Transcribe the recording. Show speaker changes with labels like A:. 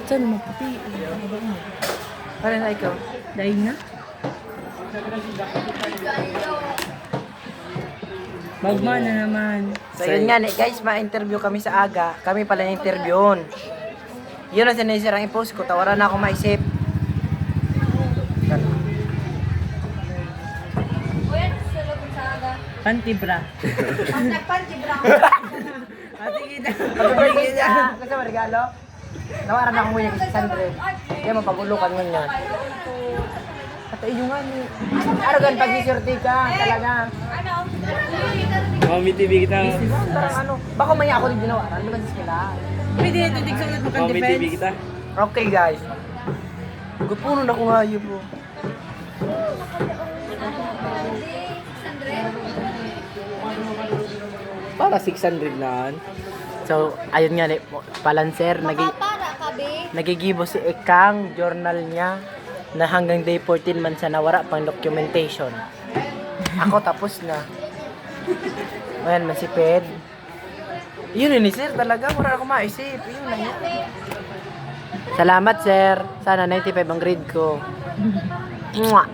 A: Saan mo puti?
B: Ano na ikaw?
A: Dahil na? Bagma na naman.
B: So yun nga guys, ma-interview kami sa aga. Kami pala na-interviewon. Yun ang sinisirang i-post ko. Tawaran na ako maisip.
A: Pantibra. Ate kita.
B: Pag-ibigay niya. Kasi may regalo. Nawaran na akong nguya kasi 600. Kaya mapagulukan mo niya. At iyo nga ni. Arogan pag isurti ka. Talaga.
C: Mami TV kita.
B: Parang ano. Baka maya ako din dinawaran. Di ba sa sila?
A: Pwede na titig sa ulit mo kang
C: Mami TV
A: defense.
C: kita.
B: Okay guys. Gupuno na ko nga yun bro.
C: Para 600 na.
B: So, ayun nga ni. Palancer. Nagigibo si Ekang. Journal niya. Na hanggang day 14 man sa nawara pang documentation. Ako tapos na. Ayan, masipid. Yun ni sir, talaga. Wala ako maisip. Yun na yan. Salamat sir. Sana 95 ang grade ko. Mwah!